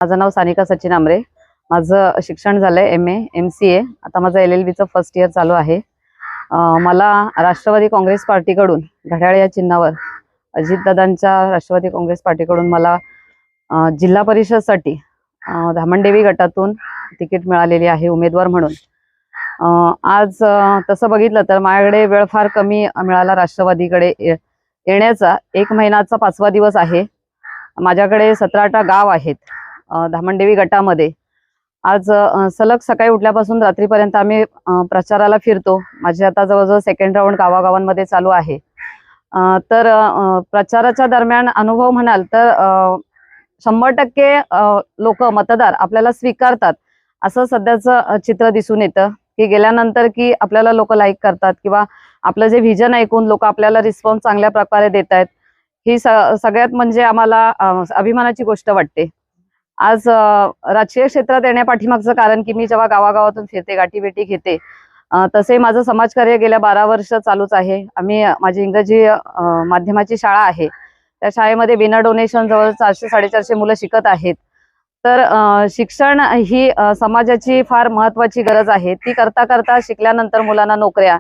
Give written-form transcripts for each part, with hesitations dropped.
माझं नाव सानिका सचिन आमरे। माझं शिक्षण झालंय MA MCA। आता माझं LLB चं फर्स्ट इयर चालू आहे। मला राष्ट्रवादी काँग्रेस पार्टीकडून घड्याळ या चिन्हावर अजितदादांच्या राष्ट्रवादी काँग्रेस पार्टीकडून मला जिल्हा परिषदसाठी धामणदेवी गटातून तिकीट मिळालेली आहे उमेदवार म्हणून। आज तसं बघितलं तर माझ्याकडे वेळ फार कमी मिळाला राष्ट्रवादीकडे येण्याचा। 1 महिन्याचा 5वा दिवस आहे। माझ्याकडे 17-18 गाव आहेत धामणदेवी गटामध्ये। आज सलग सकाळी उठल्यापासून रात्रीपर्यंत आम्ही प्रचाराला फिरतो। माझे आता जवळजवळ सेकंड राऊंड गावागावांमध्ये चालू आहे। तर प्रचाराच्या दरम्यान अनुभव म्हणाल तर 100% लोक मतदार आपल्याला स्वीकारतात असं सध्याचं चित्र दिसून येतं की गेल्यानंतर की आपल्याला लोक लाईक करतात किंवा आपलं जे व्हिजन ऐकून लोक आपल्याला रिस्पॉन्स चांगल्या प्रकारे देत आहेत। ही सगळ्यात म्हणजे आम्हाला अभिमानाची गोष्ट वाटते। आज राजकीय क्षेत्रात येण्यापाठीमागचं कारण की मी जेव्हा गावागावातून फिरते, गाठीभेटी घेते, तसे माझं समाजकार्य गेल्या 12 वर्ष चालूच आहे। माझी इंग्रजी माध्यमाची शाळा आहे। त्या शाळेमध्ये बिना डोनेशन जवळ 400-450 मुलं शिकत आहेत। तर शिक्षण ही समाजाची फार महत्त्वाची गरज आहे। ती करता करता शिकल्यानंतर मुलांना नोकऱ्या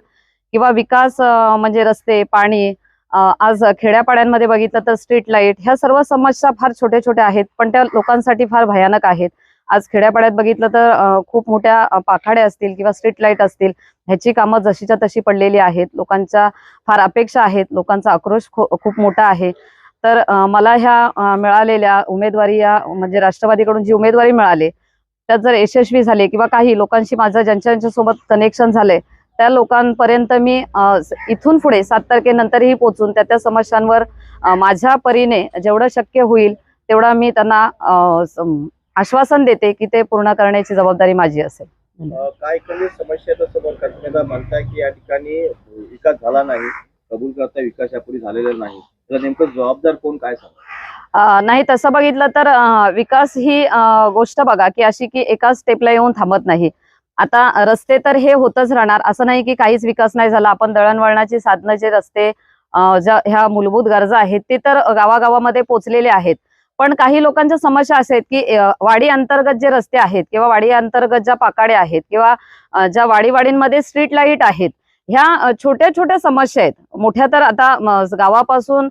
किंवा विकास म्हणजे रस्ते, पाणी, आज खेड्यापाड्यांमध्ये बघितलं तर स्ट्रीट लाईट, ह्या सर्व समस्या फार छोट्या छोट्या आहेत पण त्या लोकांसाठी फार भयानक आहेत। आज खेड्यापाड्यात बघितलं तर खूप मोठ्या पाखाड्या असतील किंवा स्ट्रीट लाईट असतील, ह्याची कामं जशीच्या तशी पडलेली आहेत। लोकांच्या फार अपेक्षा आहेत, लोकांचा आक्रोश खूप मोठा आहे। तर मला ह्या मिळालेल्या उमेदवारी म्हणजे राष्ट्रवादीकडून जी उमेदवारी मिळाली त्यात जर यशस्वी झाले किंवा काही लोकांशी माझं ज्यांच्यासोबत कनेक्शन झालंय त्या लोकांपर्यंत मी इथून पुढे 7 तारखेनंतरही पोहोचून त्या समस्यांवर माझ्या परीने जेवढं शक्य होईल तेवढा मी त्यांना आश्वासन देते की ते पूर्ण करण्याची जबाबदारी माझी असेल। काय समस्या समोर करण्याचा म्हणताय की या ठिकाणी विकास झाला नाही, कबूल करता विकास यापूर्वी झालेला नाही, तर नेमकं जबाबदार कोण काय सांगा? नाही, तसं बघितलं तर विकास ही गोष्ट बघा की अशी की एकाच स्टेपला येऊन थांबत नाही। आता रस्ते तर हे होतच राहणार, असं नाही की काहीच विकास नाही झाला। आपण दळणवळणाची साधनं, जे रस्ते, ज्या ह्या मूलभूत गरजा आहेत ते तर गावागावामध्ये पोहोचलेले आहेत। पण काही लोकांच्या समस्या अशा आहेत की वाडी अंतर्गत जे रस्ते आहेत किंवा वाडी अंतर्गत ज्या पाकाड्या आहेत किंवा ज्या वाडीवाडींमध्ये स्ट्रीट लाईट आहेत, ह्या छोट्या छोट्या समस्या आहेत। मोठ्या तर आता गावापासून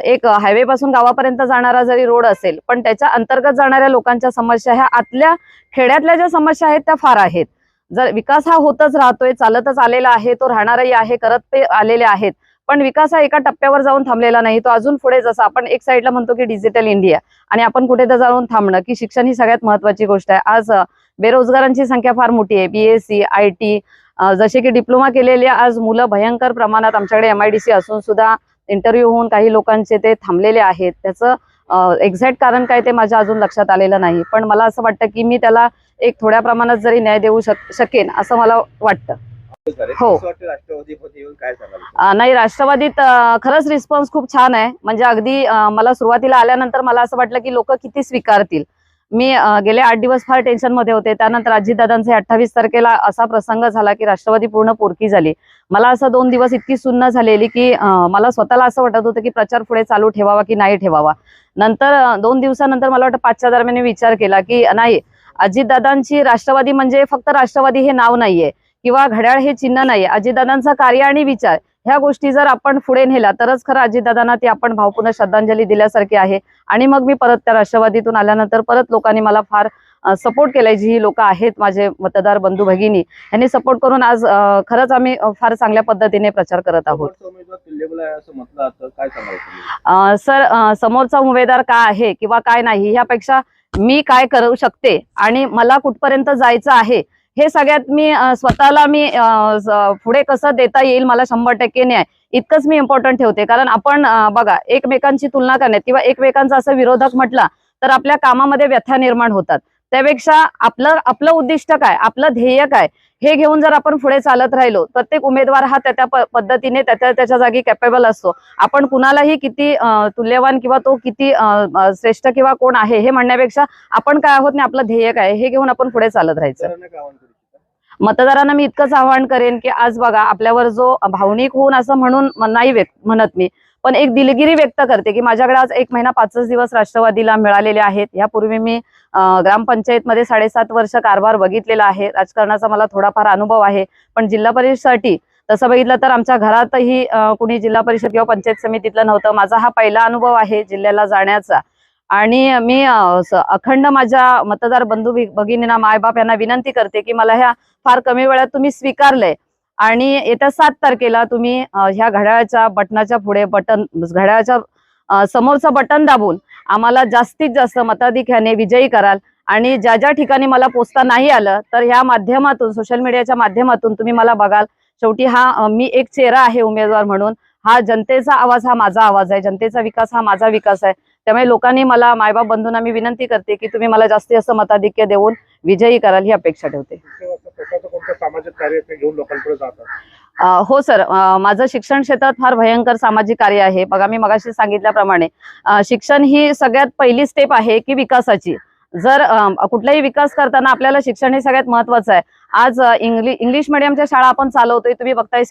एक हायवे पासून गावापर्यंत जाणारा जरी रोड असेल पण त्याच्या अंतर्गत जाणाऱ्या लोकांच्या समस्या ह्या आतल्या खेड्यातल्या ज्या समस्या आहेत त्या फार आहेत। जर विकास हा होतच राहतोय, चालतच आलेला आहे, तो राहणारही आहे, करत ते आलेले आहेत, पण विकास हा एका टप्प्यावर जाऊन थांबलेला नाही। तो अजून पुढे, जसं आपण एक साईडला म्हणतो की डिजिटल इंडिया, आणि आपण कुठे तर जाऊन थांबणं की शिक्षण ही सगळ्यात महत्त्वाची गोष्ट आहे। आज बेरोजगारांची संख्या फार मोठी आहे। BSc IT जसे की डिप्लोमा केलेले आज मुलं भयंकर प्रमाणात आमच्याकडे MIDC असून सुद्धा इंटरव्ह्यू होऊन काही लोकांचे ते थांबलेले आहेत। त्याचं एक्झॅक्ट कारण काय ते माझ्या अजून लक्षात आलेलं नाही, पण मला असं वाटतं की मी त्याला एक थोड्या प्रमाणात जरी न्याय देऊ शकेन असं मला वाटतं। हो, नाही, राष्ट्रवादीत खरंच रिस्पॉन्स खूप छान आहे। म्हणजे अगदी मला सुरुवातीला आल्यानंतर मला असं वाटलं की लोक किती स्वीकारतील। मी गेले 8 दिवस फार टेन्शन मध्ये होते। त्यानंतर अजितदादांचे 28 तारखेला असा प्रसंग झाला की राष्ट्रवादी पूर्ण पोरकी झाली। मला असं 2 दिवस इतकी सुन्न झालेली की मला स्वतःला असं वाटत होतं की प्रचार पुढे चालू ठेवावा की नाही ठेवावा। नंतर 2 दिवसानंतर मला वाटतं 5च्या दरम्यान विचार केला की नाही, अजितदादांची राष्ट्रवादी म्हणजे फक्त राष्ट्रवादी हे नाव नाहीये किंवा घड्याळ हे चिन्ह नाहीये। अजितदादांचा कार्य आणि विचार ह्या गोष्टी जर आपण पुढे नेल्या तरच खरं अजितदादांना ती आपण भावपूर्ण श्रद्धांजली दिल्यासारखी आहे। आणि मग मी परत त्या राष्ट्रवादीतून आल्यानंतर परत लोकांनी मला फार सपोर्ट केलाय। जी लोक आहेत माझे मतदार बंधू भगिनी, यांनी सपोर्ट करून आज खरंच आम्ही फार चांगल्या पद्धतीने प्रचार करत आहोत। सर, समोरचा उमेदवार काय आहे किंवा काय नाही ह्यापेक्षा मी काय करू शकते आणि मला कुठपर्यंत जायचं आहे हे सगळ्यात मी स्वतःला मी पुढे कसं देता येईल मला 100% न्याय इतकंच मी इम्पॉर्टंट ठेवते। कारण आपण बघा, एकमेकांची तुलना करण्यात किंवा एकमेकांचा असं विरोधक म्हटला तर आपल्या कामामध्ये व्यथा निर्माण होतात। त्यापेक्षा आपलं उद्दिष्ट काय, आपलं ध्येय काय हे घेऊन जर आपण पुढे चालत राहिलो, प्रत्येक उमेदवार हा त्या पद्धतीने त्याच्या जागी कॅपेबल असतो। आपण कुणालाही किती तुल्यवान किंवा तो किती श्रेष्ठ किंवा कोण आहे हे म्हणण्यापेक्षा आपण काय आहोत आणि आपलं ध्येय काय हे घेऊन आपण पुढे चालत राहायचं। मतदारांना मी इतकंच आवाहन करेन की आज बघा, आपल्यावर जो भावनिक होऊन असं म्हणून नाही म्हणत मी, पण एक दिलगिरी व्यक्त करते की माझ्याकडे आज 1 महिना 5 दिवस राष्ट्रवादीला मिळालेले आहेत. यापूर्वी मी ग्रामपंचायतमध्ये 7.5 वर्ष कारभार बघितलेला आहे. राजकारणाचा मला थोडाफार अनुभव आहे. पण जिल्हा परिषदसाठी तसं बघितलं तर आमच्या घरातही कुणी जिल्हा परिषद किंवा पंचायत समितीतलं नव्हतं. माझा हा पहिला अनुभव आहे जिल्ह्याला जाण्याचा. आणि मी अखंड माझ्या मतदार बंधू भगिनींना, मायबाप यांना विनंती करते की मला ह्या फार कमी वेळात तुम्ही स्वीकारलंय आणि येत्या 7 तारखेला तुम्ही ह्या घड्याळाच्या बटनाच्या पुढे घड्याळाच्या समोरचं बटन दाबून आम्हाला जास्तीत जास्त मताधिक्याने विजयी कराल. आणि ज्या ज्या ठिकाणी मला पोचता नाही आलं तर ह्या माध्यमातून, सोशल मीडियाच्या माध्यमातून तुम्ही मला बघाल. शेवटी हा मी एक चेहरा आहे उमेदवार म्हणून. हा जनतेचा आवाज, हा माझा आवाज आहे. जनतेचा विकास हा माझा विकास आहे. त्यामुळे लोकांनी मला, मायबाप बंधूंना मी विनंती करते की तुम्ही मला जास्तीत जास्त मताधिक्य देऊन विजयी कराल ही अपेक्षा ठेवते. कोणतं सामाजिक कार्य घेऊन लोकांकडे जातात? हो सर, माझं शिक्षण क्षेत्रात फार भयंकर सामाजिक कार्य आहे. बघा, मी मगाशी सांगितल्याप्रमाणे शिक्षण ही सगळ्यात पहिली स्टेप आहे की विकासाची. जर कुठलाही विकास करताना आपल्याला शिक्षण हे सगळ्यात महत्वाचं आहे. आज इंग्लिश मिडियमच्या शाळा आपण चालवतोय, तुम्ही बघताय